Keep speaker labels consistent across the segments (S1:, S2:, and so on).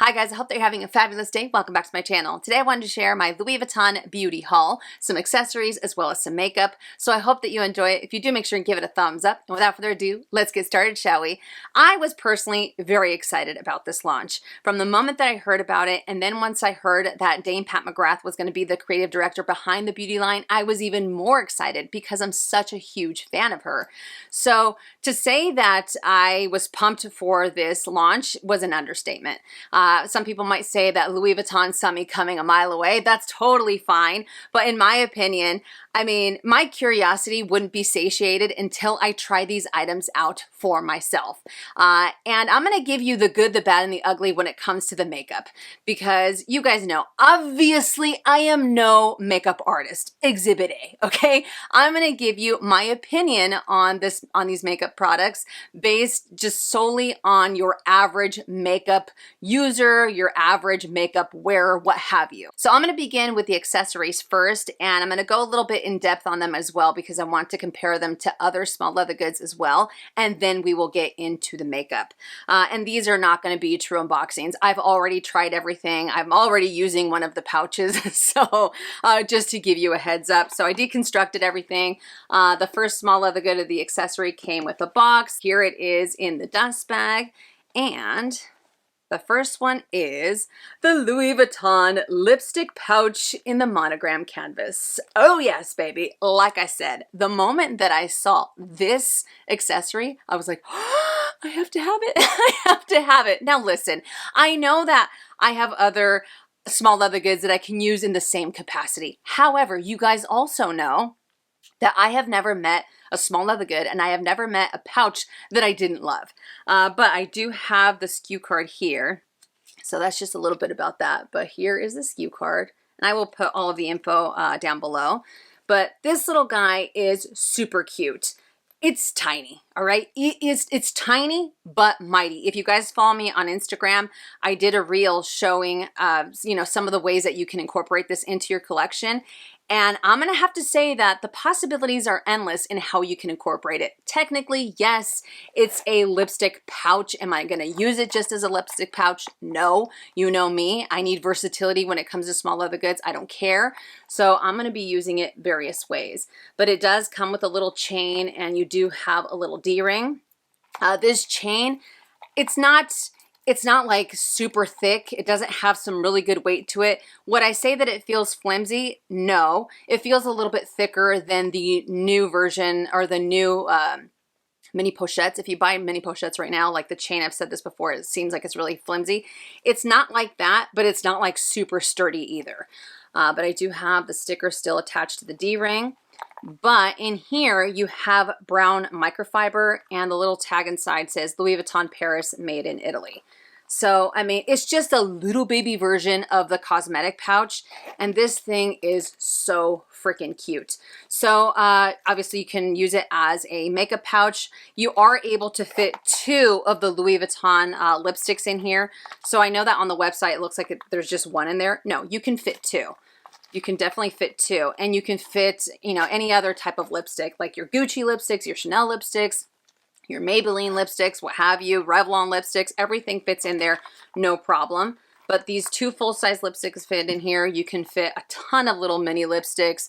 S1: Hi guys, I hope that you're having a fabulous day. Welcome back to my channel. Today I wanted to share my Louis Vuitton beauty haul, some accessories as well as some makeup. So I hope that you enjoy it. If you do, make sure and give it a thumbs up. And without further ado, let's get started, shall we? I was personally very excited about this launch. From the moment that I heard about it, and then once I heard that Dame Pat McGrath was going to be the creative director behind the beauty line, I was even more excited because I'm such a huge fan of her. So to say that I was pumped for this launch was an understatement. Some people might say that Louis Vuitton saw me coming a mile away. That's totally fine. But in my opinion, I mean, my curiosity wouldn't be satiated until I try these items out for myself. And I'm going to give you the good, the bad, and the ugly when it comes to the makeup. Because you guys know, obviously, I am no makeup artist. Exhibit A, okay? I'm going to give you my opinion on these makeup products based just solely on your average makeup user, your average makeup wearer, what have you. So I'm going to begin with the accessories first, and I'm going to go a little bit in depth on them as well because I want to compare them to other small leather goods as well, and then we will get into the makeup. And these are not going to be true unboxings. I've already tried everything. I'm already using one of the pouches, so just to give you a heads up. So I deconstructed everything. The first small leather good of the accessory came with a box. Here it is in the dust bag, and the first one is the Louis Vuitton lipstick pouch in the monogram canvas. Oh yes, baby. Like I said, the moment that I saw this accessory, I was like, oh, I have to have it. I have to have it. Now listen, I know that I have other small leather goods that I can use in the same capacity. However, you guys also know that I have never met a small leather good, and I have never met a pouch that I didn't love. But I do have the SKU card here. So that's just a little bit about that. But here is the SKU card, and I will put all of the info down below. But this little guy is super cute. It's tiny, all right? It's tiny, but mighty. If you guys follow me on Instagram, I did a reel showing, some of the ways that you can incorporate this into your collection. And I'm going to have to say that the possibilities are endless in how you can incorporate it. Technically, yes, it's a lipstick pouch. Am I going to use it just as a lipstick pouch? No. You know me. I need versatility when it comes to small leather goods. I don't care. So I'm going to be using it various ways. But it does come with a little chain, and you do have a little D-ring. This chain, it's not like super thick. It doesn't have some really good weight to it. Would I say that it feels flimsy? No. It feels a little bit thicker than the new version or the new mini pochettes. If you buy mini pochettes right now, like the chain, I've said this before, it seems like it's really flimsy. It's not like that, but it's not like super sturdy either. But I do have the sticker still attached to the D-ring. But in here, you have brown microfiber, and the little tag inside says Louis Vuitton Paris, made in Italy. So, I mean, it's just a little baby version of the cosmetic pouch, and this thing is so freaking cute. So, obviously, you can use it as a makeup pouch. You are able to fit 2 of the Louis Vuitton lipsticks in here. So, I know that on the website, it looks like there's just 1 in there. No, you can fit 2. You can definitely fit 2, and you can fit, any other type of lipstick, like your Gucci lipsticks, your Chanel lipsticks, your Maybelline lipsticks, what have you, Revlon lipsticks, everything fits in there, no problem. But these 2 full-size lipsticks fit in here. You can fit a ton of little mini lipsticks.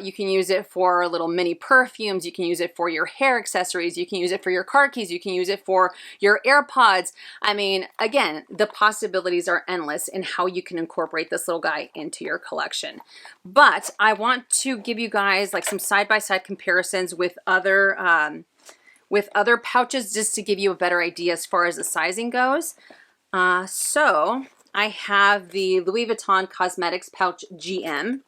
S1: You can use it for little mini perfumes. You can use it for your hair accessories. You can use it for your car keys. You can use it for your AirPods. I mean, again, the possibilities are endless in how you can incorporate this little guy into your collection. But I want to give you guys like some side-by-side comparisons with other pouches, just to give you a better idea as far as the sizing goes. So I have the Louis Vuitton Cosmetics Pouch GM.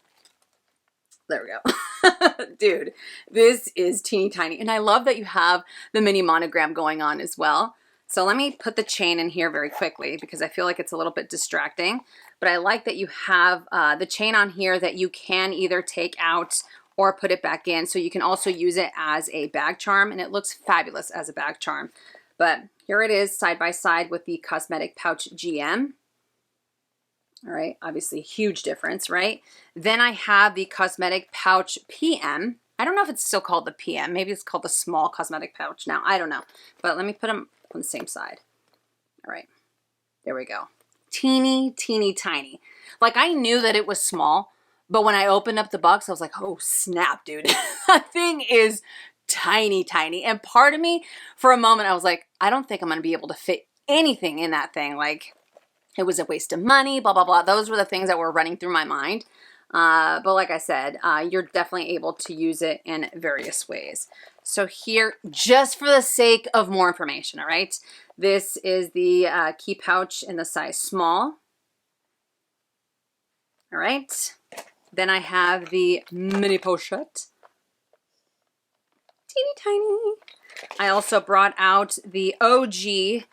S1: There we go. Dude, this is teeny tiny. And I love that you have the mini monogram going on as well. So let me put the chain in here very quickly because I feel like it's a little bit distracting. But I like that you have the chain on here that you can either take out or put it back in. So you can also use it as a bag charm, and it looks fabulous as a bag charm. But here it is side by side with the Cosmetic Pouch GM. All right, obviously huge difference, right? Then I have the Cosmetic Pouch PM. I don't know if it's still called the PM. Maybe it's called the Small Cosmetic Pouch now. I don't know. But let me put them on the same side. All right, there we go. teeny, teeny, tiny. Like, I knew that it was small, but when I opened up the box, I was like, oh snap, dude. That thing is tiny, tiny. And part of me, for a moment, I was like, I don't think I'm going to be able to fit anything in that thing. Like, it was a waste of money, blah, blah, blah. Those were the things that were running through my mind. But like I said, you're definitely able to use it in various ways. So here, just for the sake of more information, all right, this is the key pouch in the size small. All right. Then I have the mini pochette. Teeny tiny. I also brought out the OG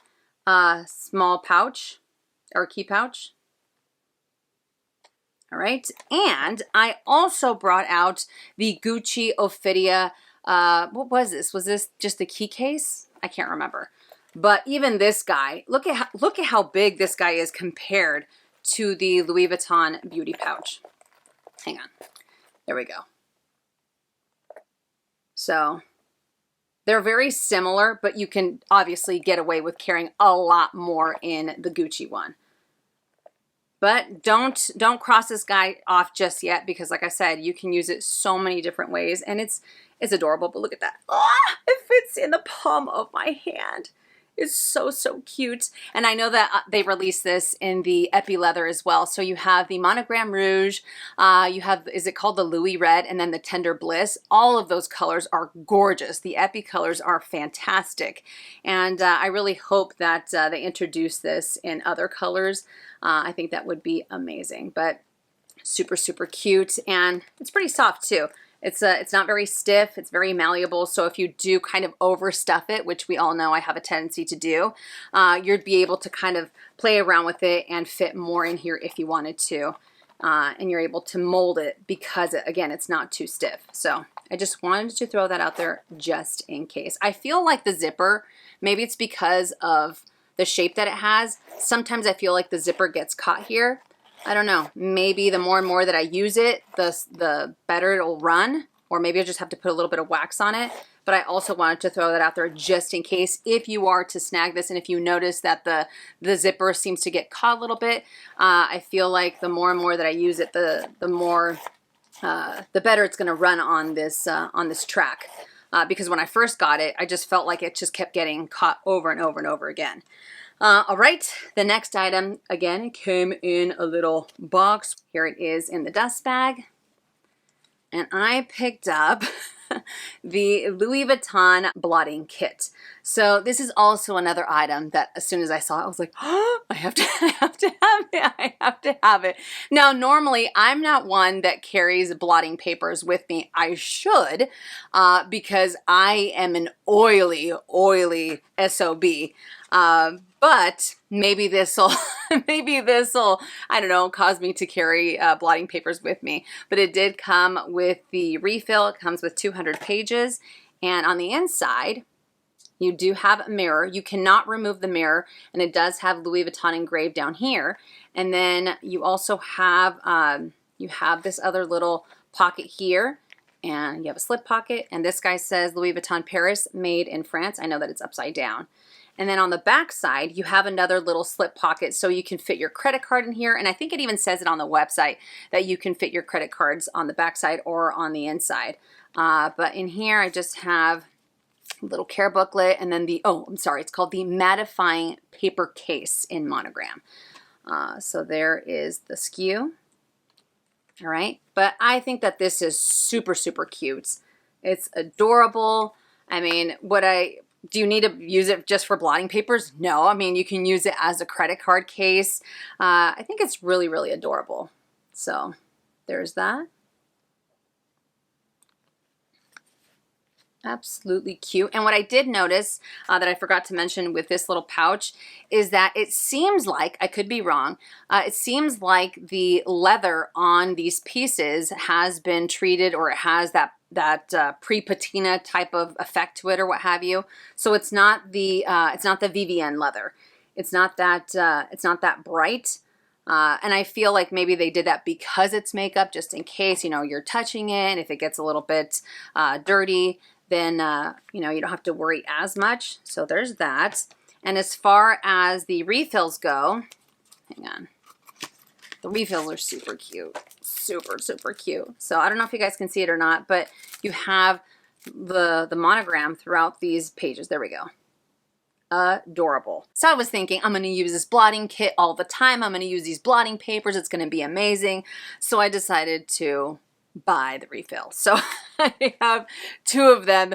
S1: small pouch or key pouch. All right. And I also brought out the Gucci Ophidia. What was this? Was this just the key case? I can't remember. But even this guy, look at how big this guy is compared to the Louis Vuitton beauty pouch. Hang on. There we go. So they're very similar, but you can obviously get away with carrying a lot more in the Gucci one. But don't cross this guy off just yet, because like I said, you can use it so many different ways, and it's adorable. But look at that. Ah, it fits in the palm of my hand. It's so, so cute. And I know that they released this in the Epi leather as well. So you have the Monogram Rouge, you have, is it called the Louis Red, and then the Tender Bliss. All of those colors are gorgeous. The Epi colors are fantastic. And I really hope that they introduce this in other colors. I think that would be amazing. But super, super cute. And it's pretty soft too. It's not very stiff. It's very malleable. So if you do kind of overstuff it, which we all know I have a tendency to do, you'd be able to kind of play around with it and fit more in here if you wanted to. And you're able to mold it because, again, it's not too stiff. So I just wanted to throw that out there just in case. I feel like the zipper, maybe it's because of the shape that it has. Sometimes I feel like the zipper gets caught here. I don't know, maybe the more and more that I use it, the better it'll run, or maybe I just have to put a little bit of wax on it. But I also wanted to throw that out there just in case, if you are to snag this, and if you notice that the zipper seems to get caught a little bit, I feel like the more and more that I use it, the better it's gonna run on this track. Because when I first got it, I just felt like it just kept getting caught over and over and over again. All right, the next item, again, came in a little box. Here it is in the dust bag. And I picked up the Louis Vuitton blotting kit. So this is also another item that as soon as I saw it, I was like, oh, I have to have it. I have to have it. Now, normally I'm not one that carries blotting papers with me. I should, because I am an oily SOB. But maybe this'll, I don't know, cause me to carry blotting papers with me. But it did come with the refill. It comes with 200 pages. And on the inside, you do have a mirror. You cannot remove the mirror. And it does have Louis Vuitton engraved down here. And then you also have, this other little pocket here. And you have a slip pocket. And this guy says Louis Vuitton Paris, made in France. I know that it's upside down. And then on the back side, you have another little slip pocket so you can fit your credit card in here. And I think it even says it on the website that you can fit your credit cards on the back side or on the inside. But in here, I just have a little care booklet, and then it's called the mattifying paper case in Monogram. So there is the SKU. All right. But I think that this is super, super cute. It's adorable. I mean, do you need to use it just for blotting papers? No, I mean, you can use it as a credit card case. I think it's really, really adorable. So there's that. Absolutely cute. And what I did notice that I forgot to mention with this little pouch is that it seems like, I could be wrong, it seems like the leather on these pieces has been treated, or it has that pre-patina type of effect to it, or what have you. So it's not the VVN leather. It's not that bright. And I feel like maybe they did that because it's makeup, just in case, you're touching it, and if it gets a little bit dirty, then, you don't have to worry as much. So there's that. And as far as the refills go, hang on. The refills are super cute. Super, super cute. So I don't know if you guys can see it or not, but you have the monogram throughout these pages. There we go. Adorable. So I was thinking, I'm going to use this blotting kit all the time. I'm going to use these blotting papers. It's going to be amazing. So I decided to buy the refill. So I have 2 of them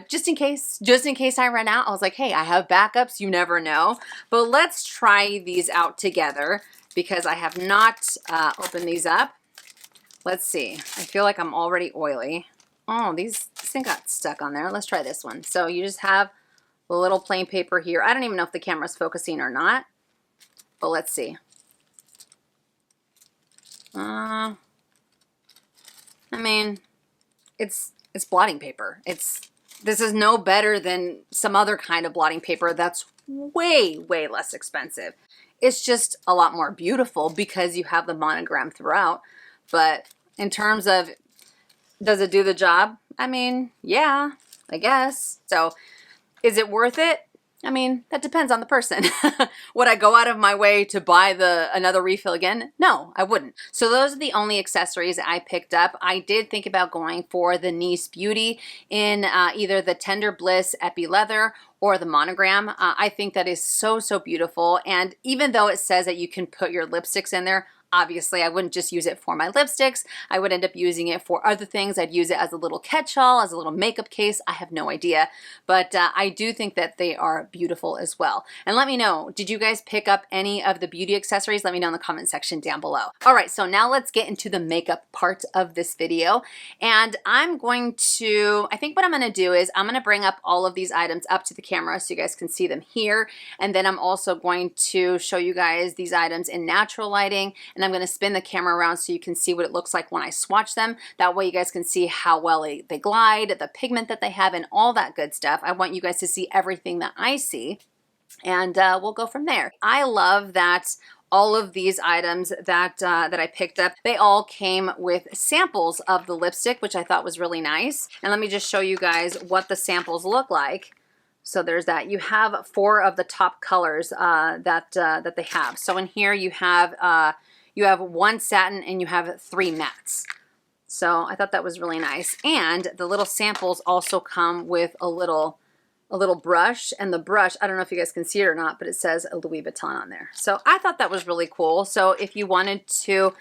S1: just in case I run out. I was like, hey, I have backups. You never know. But let's try these out together because I have not opened these up. Let's see. I feel like I'm already oily. Oh, this thing got stuck on there. Let's try this one. So you just have a little plain paper here. I don't even know if the camera's focusing or not, but let's see. I mean, it's blotting paper. This is no better than some other kind of blotting paper that's way, way less expensive. It's just a lot more beautiful because you have the monogram throughout. But in terms of, does it do the job? I mean, yeah, I guess. So is it worth it? I mean, that depends on the person. Would I go out of my way to buy another refill again? No, I wouldn't. So those are the only accessories I picked up. I did think about going for the Nice Beauty in either the Tender Bliss Epi Leather or the monogram. I think that is so, so beautiful. And even though it says that you can put your lipsticks in there, obviously, I wouldn't just use it for my lipsticks. I would end up using it for other things. I'd use it as a little catch-all, as a little makeup case. I have no idea. But I do think that they are beautiful as well. And let me know, did you guys pick up any of the beauty accessories? Let me know in the comment section down below. All right, so now let's get into the makeup part of this video. And I'm going to, I think what I'm going to do is I'm going to bring up all of these items up to the camera so you guys can see them here. And then I'm also going to show you guys these items in natural lighting. And I'm going to spin the camera around so you can see what it looks like when I swatch them. That way you guys can see how well they glide, the pigment that they have, and all that good stuff. I want you guys to see everything that I see, and we'll go from there. I love that all of these items that I picked up, they all came with samples of the lipstick, which I thought was really nice. And let me just show you guys what the samples look like. So there's that. You have 4 of the top colors that they have. So in here you have 1 satin and you have 3 mattes. So I thought that was really nice. And the little samples also come with a little brush, and the brush, I don't know if you guys can see it or not, but it says a Louis Vuitton on there. So I thought that was really cool. So if you wanted to,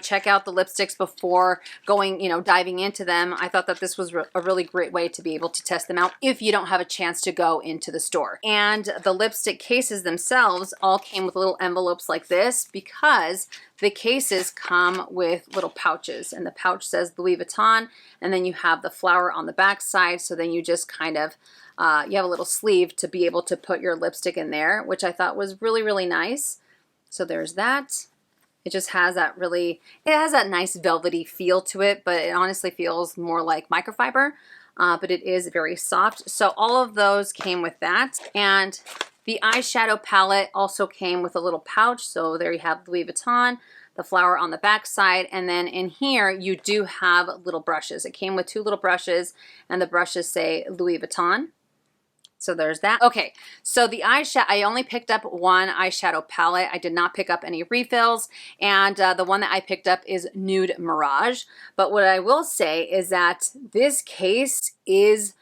S1: check out the lipsticks before going, diving into them, I thought that this was a really great way to be able to test them out if you don't have a chance to go into the store. And the lipstick cases themselves all came with little envelopes like this because the cases come with little pouches, and the pouch says Louis Vuitton, and then you have the flower on the back side, so then you just kind of you have a little sleeve to be able to put your lipstick in there, which I thought was really, really nice. So there's that. It just has that it has that nice velvety feel to it, but it honestly feels more like microfiber, but it is very soft. So all of those came with that. And the eyeshadow palette also came with a little pouch. So there you have Louis Vuitton, the flower on the back side, and then in here you do have little brushes. It came with 2 little brushes, and the brushes say Louis Vuitton. So there's that. Okay, so the eyeshadow, I only picked up 1 eyeshadow palette. I did not pick up any refills, and the one that I picked up is Nude Mirage. But what I will say is that this case is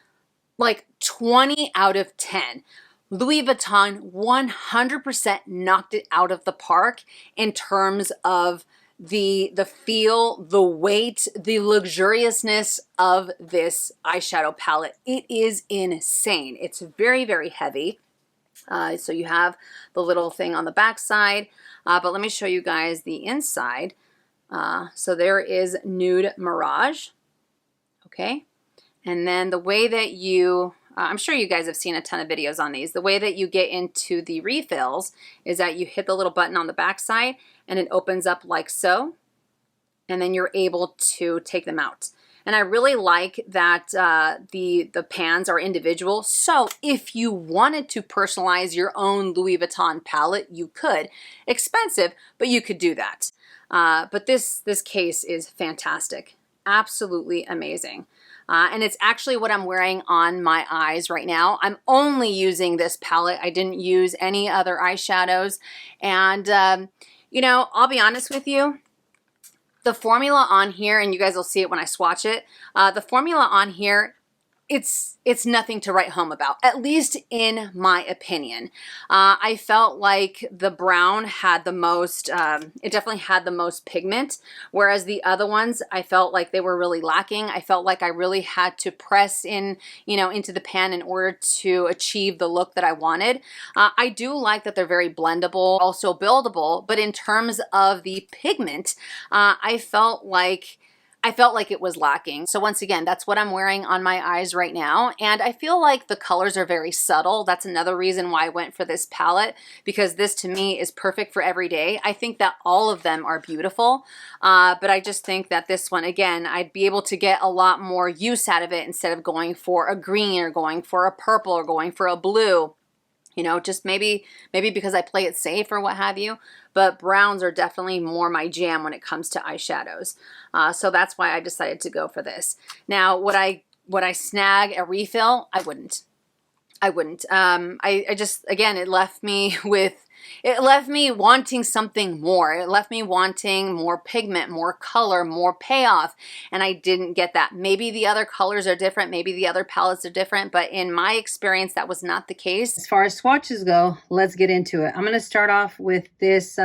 S1: like 20 out of 10. Louis Vuitton 100% knocked it out of the park in terms of the feel, the weight, the luxuriousness of this eyeshadow palette. It is insane. It's very, very heavy. So you have the little thing on the back side, but let me show you guys the inside. So there is Nude Mirage. Okay. And then the way that you, I'm sure you guys have seen a ton of videos on these. The way that you get into the refills is that you hit the little button on the back side and it opens up like so. And then you're able to take them out. And I really like that the pans are individual. So if you wanted to personalize your own Louis Vuitton palette, you could. Expensive, but you could do that. But this case is fantastic. Absolutely amazing. And it's actually what I'm wearing on my eyes right now. I'm only using this palette. I didn't use any other eyeshadows. And, you know, I'll be honest with you, the formula on here, and you guys will see it when I swatch it, the formula on here, it's nothing to write home about, at least in my opinion. I felt like the brown had the most, it definitely had the most pigment, whereas the other ones, I felt like they were really lacking. I felt like I really had to press in, you know, into the pan in order to achieve the look that I wanted. I do like that they're very blendable, also buildable, but in terms of the pigment, I felt like it was lacking. So once again, that's what I'm wearing on my eyes right now. And I feel like the colors are very subtle. That's another reason why I went for this palette, because this to me is perfect for every day. I think that all of them are beautiful, but I just think that this one, again, I'd be able to get a lot more use out of it instead of going for a green or going for a purple or going for a blue. You know, just maybe because I play it safe or what have you, but browns are definitely more my jam when it comes to eyeshadows. So that's why I decided to go for this. Now, would I snag a refill? I wouldn't. I just, again, it left me wanting something more. It left me wanting more pigment, more color, more payoff, and I didn't get that. Maybe the other colors are different, maybe the other palettes are different, but in my experience, that was not the case. As far as swatches go, let's get into it. I'm going to start off with this,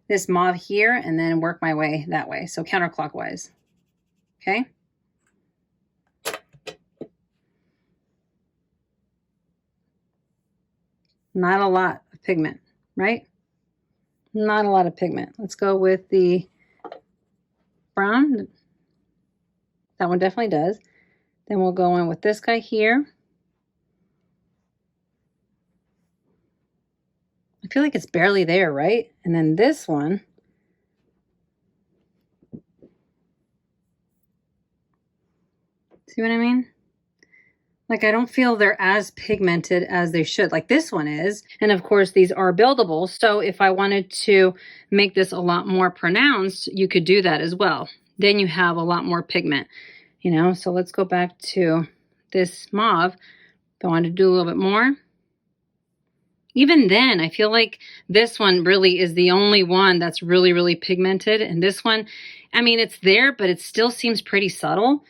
S1: this mauve here and then work my way that way, so counterclockwise. Okay. Not a lot of pigment, right? Not a lot of pigment. Let's go with the brown. That one definitely does. Then we'll go in with this guy here. I feel like it's barely there, right? And then this one. See what I mean? Like, I don't feel they're as pigmented as they should, like this one is. And of course, these are buildable. So if I wanted to make this a lot more pronounced, you could do that as well. Then you have a lot more pigment, you know? So let's go back to this mauve. If I want to do a little bit more. Even then, I feel like this one really is the only one that's really, really pigmented. And this one, I mean, it's there, but it still seems pretty subtle.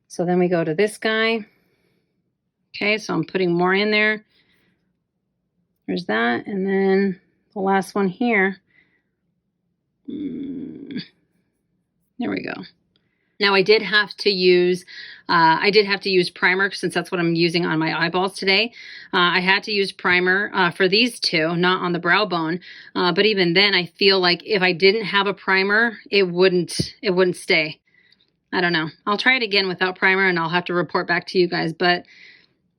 S1: So then we go to this guy. Okay, so I'm putting more in there. There's that. And then the last one here. There we go. Now I did have to use primer since that's what I'm using on my eyeballs today. I had to use primer for these two, not on the brow bone. But even then, I feel like if I didn't have a primer, it wouldn't stay. I don't know. I'll try it again without primer and I'll have to report back to you guys. But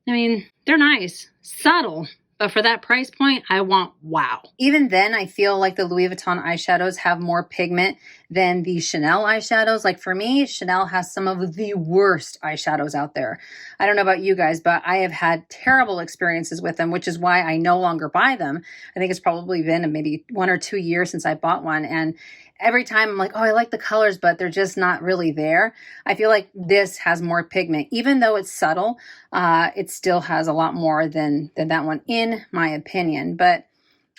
S1: I mean, they're nice, subtle, but for that price point, I want wow. Even then, I feel like the Louis Vuitton eyeshadows have more pigment than the Chanel eyeshadows. Like for me, Chanel has some of the worst eyeshadows out there. I don't know about you guys, but I have had terrible experiences with them, which is why I no longer buy them. I think it's probably been maybe 1 or 2 years since I bought one. And every time I'm like, oh, I like the colors, but they're just not really there. I feel like this has more pigment. Even though it's subtle, it still has a lot more than that one, in my opinion. But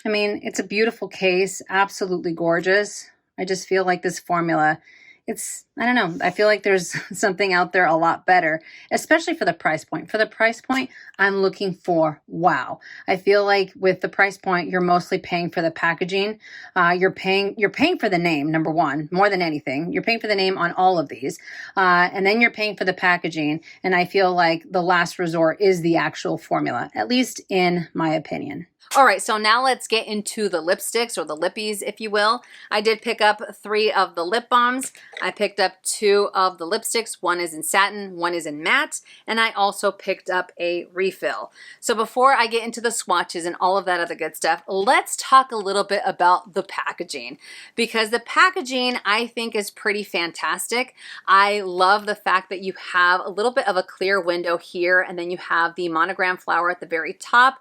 S1: I mean, it's a beautiful case, absolutely gorgeous. I just feel like this formula, I don't know, I feel like there's something out there a lot better, especially for the price point. For the price point, I'm looking for wow. I feel like with the price point, you're mostly paying for the packaging. You're paying for the name, number one, more than anything. You're paying for the name on all of these. And then you're paying for the packaging. And I feel like the last resort is the actual formula, at least in my opinion. All right, so now let's get into the lipsticks, or the lippies, if you will. I did pick up 3 of the lip balms. I picked up 2 of the lipsticks. One is in satin, one is in matte, and I also picked up a refill. So before I get into the swatches and all of that other good stuff, let's talk a little bit about the packaging, because the packaging I think is pretty fantastic. I love the fact that you have a little bit of a clear window here, and then you have the monogram flower at the very top.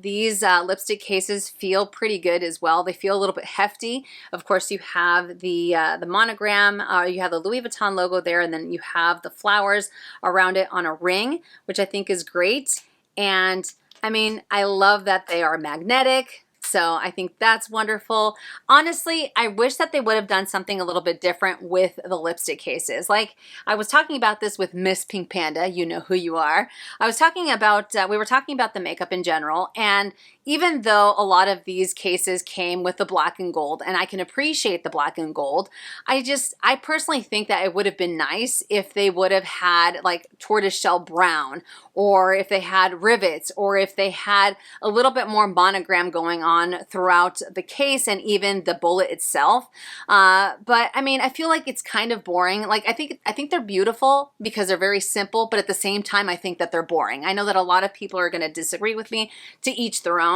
S1: These these lipstick cases feel pretty good as well. They feel a little bit hefty. Of course, you have the monogram, you have the Louis Vuitton logo there, and then you have the flowers around it on a ring, which I think is great. And I mean, I love that they are magnetic. So I think that's wonderful. Honestly, I wish that they would have done something a little bit different with the lipstick cases. Like I was talking about this with Miss Pink Panda, you know who you are. I was talking about, we were talking about the makeup in general, and even though a lot of these cases came with the black and gold, and I can appreciate the black and gold, I personally think that it would have been nice if they would have had like tortoiseshell brown, or if they had rivets, or if they had a little bit more monogram going on throughout the case and even the bullet itself. But I mean, I feel like it's kind of boring. Like I think they're beautiful because they're very simple, but at the same time, I think that they're boring. I know that a lot of people are going to disagree with me, to each their own.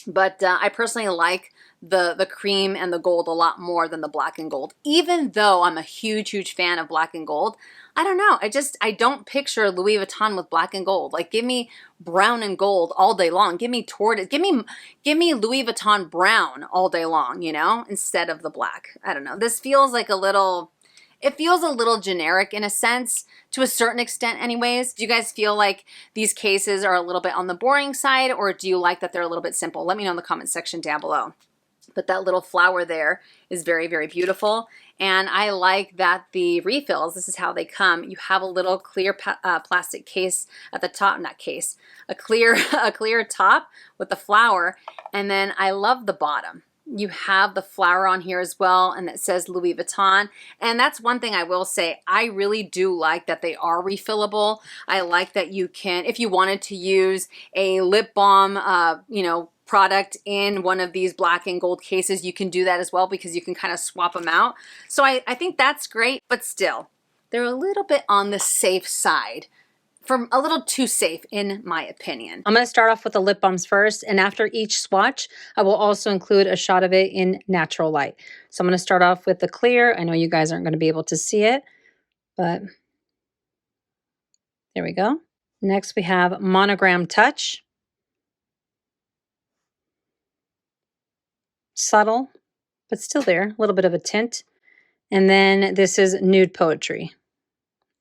S1: But I personally like the cream and the gold a lot more than the black and gold. Even though I'm a huge fan of black and gold, I don't know. I don't picture Louis Vuitton with black and gold. Like give me brown and gold all day long. Give me tortoise. Give me Louis Vuitton brown all day long, you know, instead of the black. I don't know. This feels like a little... It feels a little generic in a sense, to a certain extent anyways. Do you guys feel like these cases are a little bit on the boring side, or do you like that they're a little bit simple? Let me know in the comment section down below. But that little flower there is very beautiful. And I like that the refills, this is how they come. You have a little clear plastic case at the top, not case, a clear top with the flower. And then I love the bottom. You have the flower on here as well, and it says Louis Vuitton. And that's one thing I will say, I really do like that they are refillable. I like that you can, if you wanted to use a lip balm, you know, product in one of these black and gold cases, you can do that as well, because you can kind of swap them out. So I think that's great, but still, they're a little bit on the safe side. A little too safe, in my opinion. I'm going to start off with the lip balms first, and after each swatch, I will also include a shot of it in natural light. So I'm going to start off with the clear. I know you guys aren't going to be able to see it, but there we go. Next, we have Monogram Touch. Subtle, but still there, a little bit of a tint. And then this is Nude Poetry.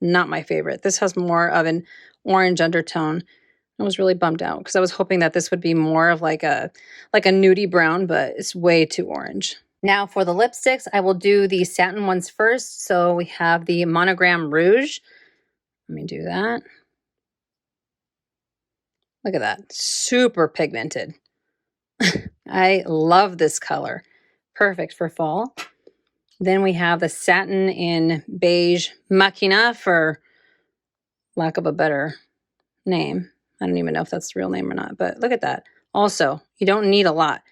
S1: Not my favorite. This has more of an orange undertone. I was really bummed out because I was hoping that this would be more of like a nudie brown, but it's way too orange. Now for the lipsticks, I will do the satin ones first. So we have the Monogram Rouge. Let me do that. Look at that. Super pigmented. I love this color. Perfect for fall. Then we have the satin in beige machina, for lack of a better name. I don't even know if that's the real name or not, but look at that. Also, you don't need a lot,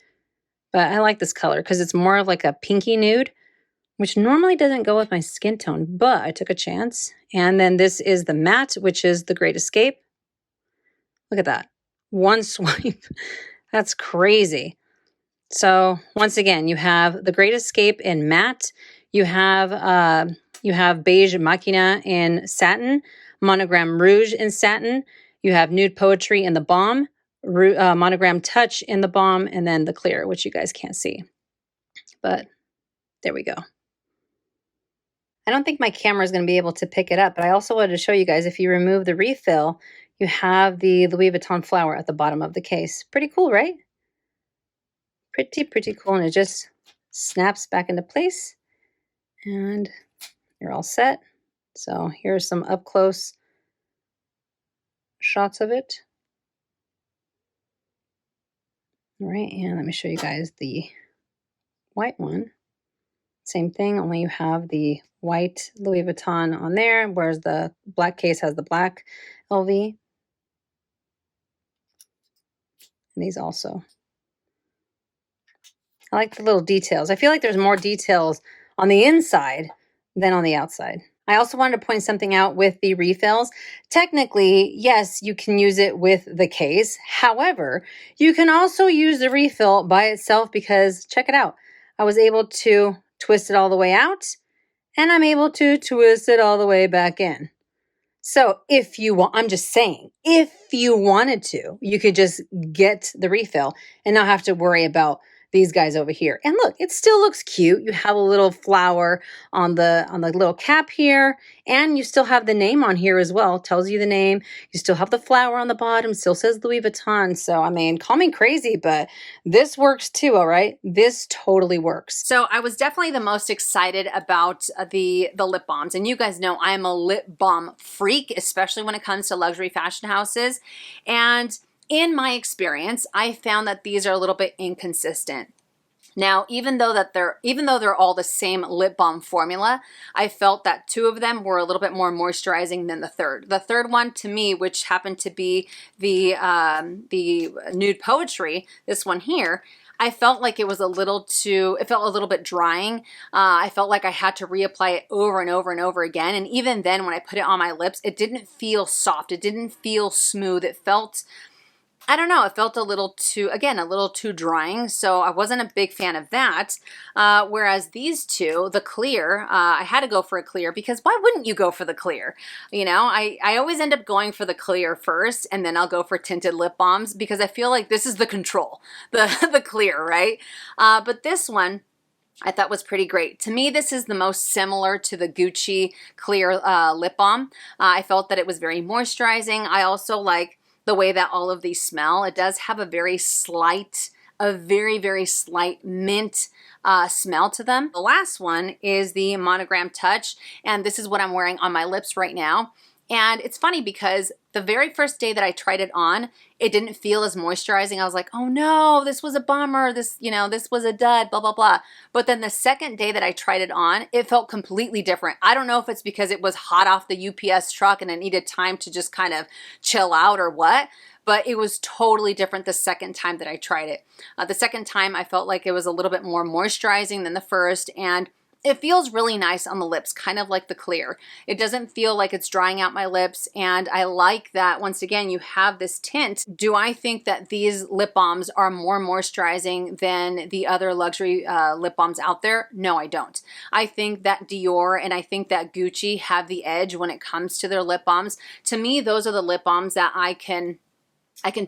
S1: but I like this color because it's more of like a pinky nude, which normally doesn't go with my skin tone, but I took a chance. And then this is the matte, which is the Great Escape. Look at that. One swipe. That's crazy. So once again, you have the Great Escape in matte. You have beige machina in satin, Monogram Rouge in satin. You have Nude Poetry in the balm, Monogram Touch in the balm, and then the clear, which you guys can't see. But there we go. I don't think my camera is going to be able to pick it up, but I also wanted to show you guys, if you remove the refill, you have the Louis Vuitton flower at the bottom of the case. Pretty cool, right? Pretty cool, and it just snaps back into place, and you're all set. So here's some up close shots of it. All right, and let me show you guys the white one. Same thing, only you have the white Louis Vuitton on there, whereas the black case has the black LV. And these also. I like the little details. I feel like there's more details on the inside than on the outside. I also wanted to point something out with the refills. Technically, yes, you can use it with the case. However, you can also use the refill by itself, because check it out. I was able to twist it all the way out, and I'm able to twist it all the way back in.
S2: So if you want, I'm just saying, if you wanted to, you could just get the refill and not have to worry about these guys over here. And look, it still looks cute. You have a little flower on the little cap here, and you still have the name on here as well. Tells you the name. You still have the flower on the bottom. Still says Louis Vuitton. So I mean, call me crazy, but this works too. All right, this totally works.
S1: So I was definitely the most excited about the lip balms, and you guys know I'm a lip balm freak, especially when it comes to luxury fashion houses. And in my experience, I found that these are a little bit inconsistent. Now, even though they're all the same lip balm formula, I felt that two of them were a little bit more moisturizing than the third. The third one, to me, which happened to be the Nude Poetry, this one here, I felt like it was it felt a little bit drying. I felt like I had to reapply it over and over and over again. And even then, when I put it on my lips, it didn't feel soft. It didn't feel smooth. It felt, I don't know, it felt a little too drying, so I wasn't a big fan of that. Whereas these two, the clear, I had to go for a clear because why wouldn't you go for the clear? You know, I always end up going for the clear first, and then I'll go for tinted lip balms because I feel like this is the control, the clear, right? But this one, I thought was pretty great. To me, this is the most similar to the Gucci clear lip balm. I felt that it was very moisturizing. I also like the way that all of these smell. It does have a very, very slight mint smell to them. The last one is the Monogram Touch, and this is what I'm wearing on my lips right now. And it's funny because the very first day that I tried it on, it didn't feel as moisturizing. I was like, oh no, this was a bummer. This was a dud, blah, blah, blah. But then the second day that I tried it on, it felt completely different. I don't know if it's because it was hot off the UPS truck and I needed time to just kind of chill out or what, but it was totally different the second time that I tried it. The second time I felt like it was a little bit more moisturizing than the first, and it feels really nice on the lips, kind of like the clear. It doesn't feel like it's drying out my lips, and I like that, once again, you have this tint. Do I think that these lip balms are more moisturizing than the other luxury lip balms out there? No, I don't. I think that Dior and I think that Gucci have the edge when it comes to their lip balms. To me, those are the lip balms that I can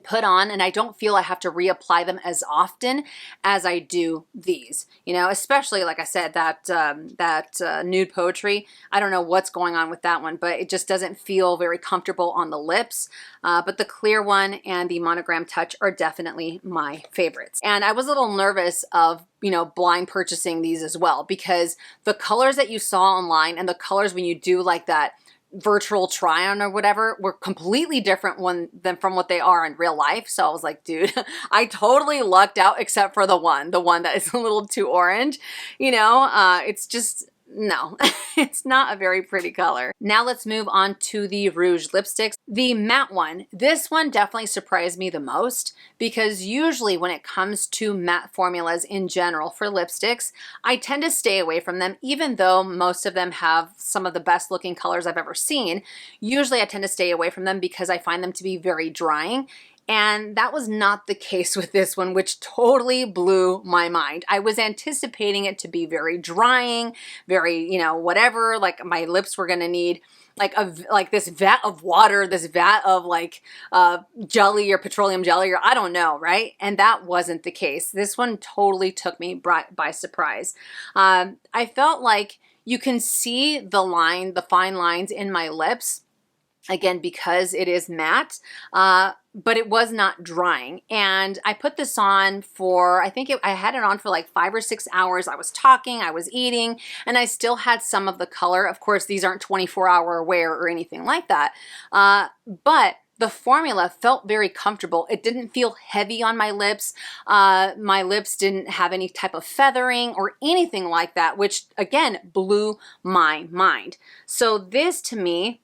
S1: put on, and I don't feel I have to reapply them as often as I do these. You know, especially like I said, that Nude Poetry. I don't know what's going on with that one, but it just doesn't feel very comfortable on the lips. But the clear one and the Monogram Touch are definitely my favorites. And I was a little nervous of, you know, blind purchasing these as well, because the colors that you saw online and the colors when you do like that virtual try on or whatever were completely different than from what they are in real life. So I was like, dude, I totally lucked out except for the one that is a little too orange. You know, it's just, no, it's not a very pretty color. Now let's move on to the Rouge lipsticks. The matte one, this one definitely surprised me the most, because usually when it comes to matte formulas in general for lipsticks, I tend to stay away from them, even though most of them have some of the best looking colors I've ever seen. Usually I tend to stay away from them because I find them to be very drying. And that was not the case with this one, which totally blew my mind. I was anticipating it to be very drying, very, you know, whatever, like my lips were gonna need like this vat of water, this vat of like jelly or petroleum jelly, or I don't know, right? And that wasn't the case. This one totally took me by surprise. I felt like you can see the fine lines in my lips, again, because it is matte, but it was not drying. And I put this on for, I had it on for like 5 or 6 hours. I was talking, I was eating, and I still had some of the color. Of course, these aren't 24-hour wear or anything like that. But the formula felt very comfortable. It didn't feel heavy on my lips. My lips didn't have any type of feathering or anything like that, which again, blew my mind. So this to me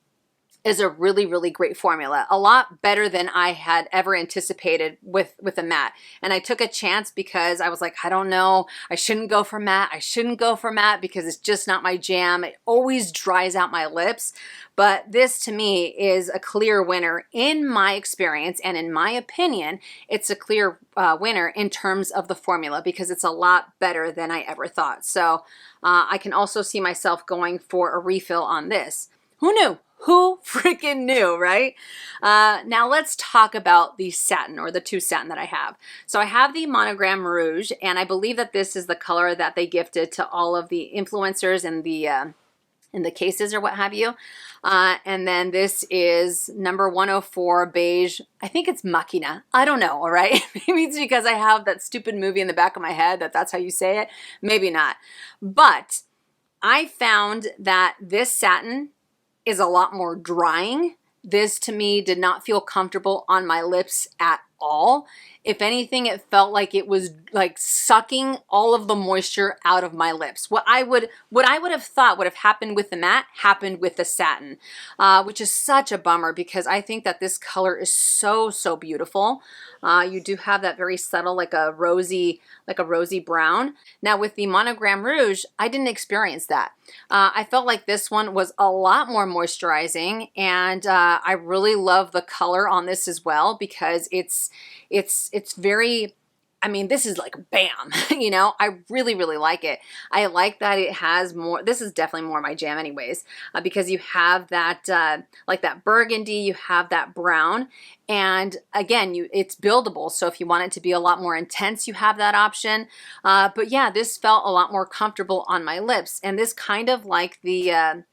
S1: is a really, really great formula. A lot better than I had ever anticipated with a matte. And I took a chance because I was like, I don't know, I shouldn't go for matte. I shouldn't go for matte because it's just not my jam. It always dries out my lips. But this to me is a clear winner in my experience, and in my opinion, it's a clear winner in terms of the formula because it's a lot better than I ever thought. So I can also see myself going for a refill on this. Who knew? Who freaking knew, right? Now let's talk about the satin, or the two satin that I have. So I have the Monogram Rouge, and I believe that this is the color that they gifted to all of the influencers in the cases or what have you. And then this is number 104 beige. I think it's Machina. I don't know, all right? Maybe it's because I have that stupid movie in the back of my head that's how you say it. Maybe not. But I found that this satin is a lot more drying. This to me did not feel comfortable on my lips at all. If anything, it felt like it was like sucking all of the moisture out of my lips. What I would have thought would have happened with the matte happened with the satin, which is such a bummer because I think that this color is so, so beautiful. You do have that very subtle, like a rosy brown. Now with the Monogram Rouge, I didn't experience that. I felt like this one was a lot more moisturizing, and I really love the color on this as well because it's very, I mean, this is like bam, you know, I really, really like it. I like that it has more, this is definitely more my jam anyways, because you have that, like that burgundy, you have that brown, and again, it's buildable. So if you want it to be a lot more intense, you have that option. But yeah, this felt a lot more comfortable on my lips, and this kind of like the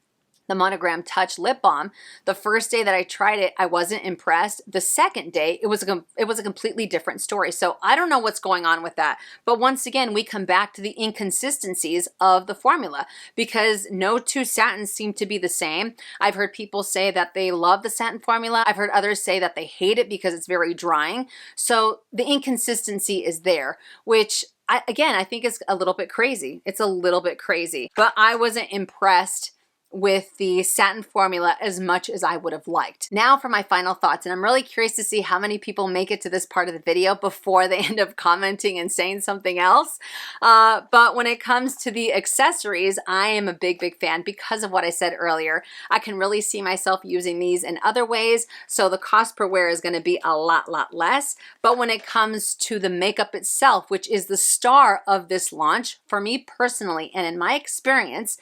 S1: Monogram Touch lip balm. The first day that I tried it, I wasn't impressed. The second day, it was a completely different story. So I don't know what's going on with that. But once again, we come back to the inconsistencies of the formula because no two satins seem to be the same. I've heard people say that they love the satin formula. I've heard others say that they hate it because it's very drying. So the inconsistency is there, which again, I think is a little bit crazy. It's a little bit crazy, but I wasn't impressed with the satin formula as much as I would have liked. Now for my final thoughts, and I'm really curious to see how many people make it to this part of the video before they end up commenting and saying something else. But when it comes to the accessories, I am a big, big fan because of what I said earlier. I can really see myself using these in other ways, so the cost per wear is going to be a lot less. But when it comes to the makeup itself, which is the star of this launch, for me personally and in my experience,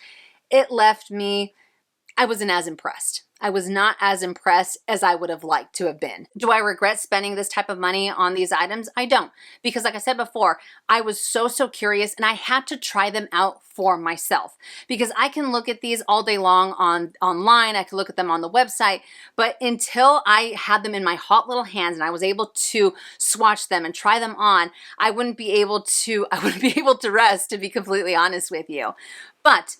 S1: it left me, I wasn't as impressed. I was not as impressed as I would have liked to have been. Do I regret spending this type of money on these items? I don't, because like I said before, I was so curious and I had to try them out for myself because I can look at these all day long online. I can look at them on the website, but until I had them in my hot little hands and I was able to swatch them and try them on, I wouldn't be able to rest, to be completely honest with you. But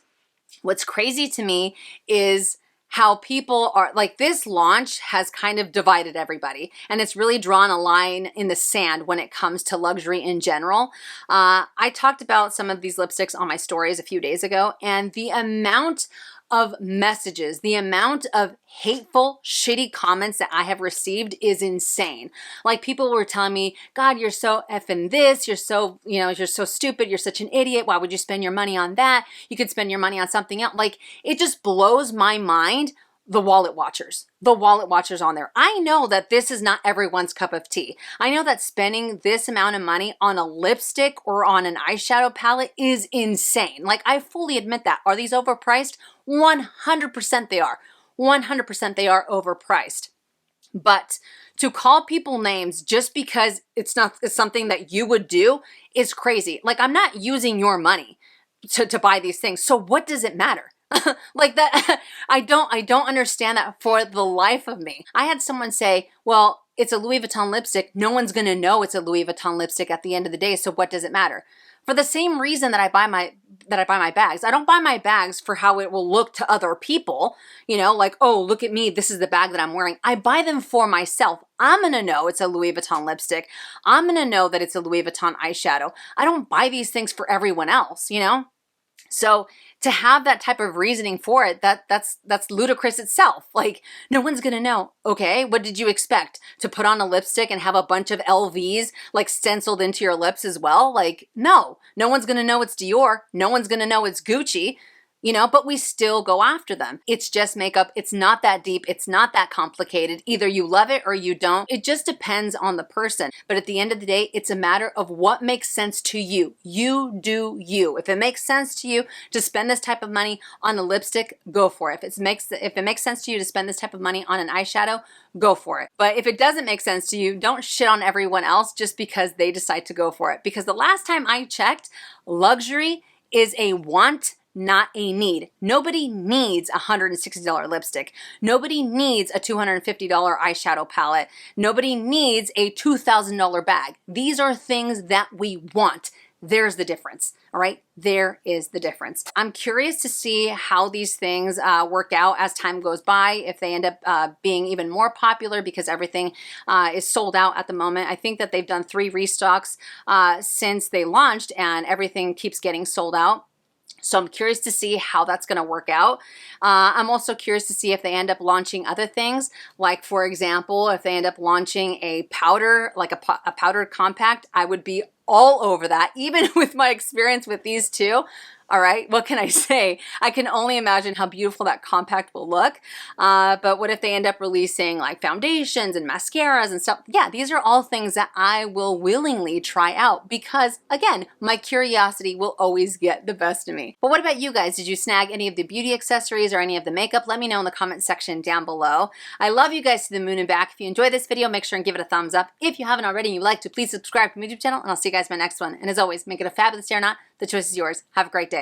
S1: what's crazy to me is how people are, like, this launch has kind of divided everybody, and it's really drawn a line in the sand when it comes to luxury in general. I talked about some of these lipsticks on my stories a few days ago, and the amount of messages, the amount of hateful, shitty comments that I have received is insane. Like, people were telling me, God, you're so effing this, you're so, you know, you're so stupid, you're such an idiot, why would you spend your money on that? You could spend your money on something else. Like, it just blows my mind. The wallet watchers on there. I know that this is not everyone's cup of tea. I know that spending this amount of money on a lipstick or on an eyeshadow palette is insane. Like, I fully admit that. Are these overpriced? 100% they are. 100% they are overpriced. But to call people names just because it's something that you would do is crazy. Like, I'm not using your money to buy these things. So what does it matter? Like that, I don't understand that for the life of me. I had someone say, well, it's a Louis Vuitton lipstick. No one's going to know it's a Louis Vuitton lipstick at the end of the day. So what does it matter? For the same reason that I buy my bags. I don't buy my bags for how it will look to other people. You know, like, oh, look at me. This is the bag that I'm wearing. I buy them for myself. I'm going to know it's a Louis Vuitton lipstick. I'm going to know that it's a Louis Vuitton eyeshadow. I don't buy these things for everyone else, you know? So to have that type of reasoning for it, that's ludicrous itself. Like, no one's gonna know. Okay, what did you expect? To put on a lipstick and have a bunch of LVs like stenciled into your lips as well? Like, no one's gonna know it's Dior. No one's gonna know it's Gucci. you know, but we still go after them. It's just makeup. It's not that deep. It's not that complicated. Either you love it or you don't. It just depends on the person. But at the end of the day, it's a matter of what makes sense to you. You do you. If it makes sense to you to spend this type of money on a lipstick, go for it. If it makes sense to you to spend this type of money on an eyeshadow, go for it. But if it doesn't make sense to you, don't shit on everyone else just because they decide to go for it. Because the last time I checked, luxury is a want, not a need. Nobody needs a $160 lipstick. Nobody needs a $250 eyeshadow palette. Nobody needs a $2,000 bag. These are things that we want. There's the difference, all right? There is the difference. I'm curious to see how these things work out as time goes by, if they end up being even more popular because everything is sold out at the moment. I think that they've done 3 restocks since they launched and everything keeps getting sold out. So I'm curious to see how that's going to work out. I'm also curious to see if they end up launching other things. Like, for example, if they end up launching a powder, like a powdered compact, I would be all over that, even with my experience with these two. All right, what can I say? I can only imagine how beautiful that compact will look. But what if they end up releasing like foundations and mascaras and stuff? Yeah, these are all things that I will willingly try out because, again, my curiosity will always get the best of me. But what about you guys? Did you snag any of the beauty accessories or any of the makeup? Let me know in the comment section down below. I love you guys to the moon and back. If you enjoyed this video, make sure and give it a thumbs up. If you haven't already and you'd like to, please subscribe to my YouTube channel, and I'll see you guys in my next one. And as always, make it a fabulous day or not. The choice is yours. Have a great day.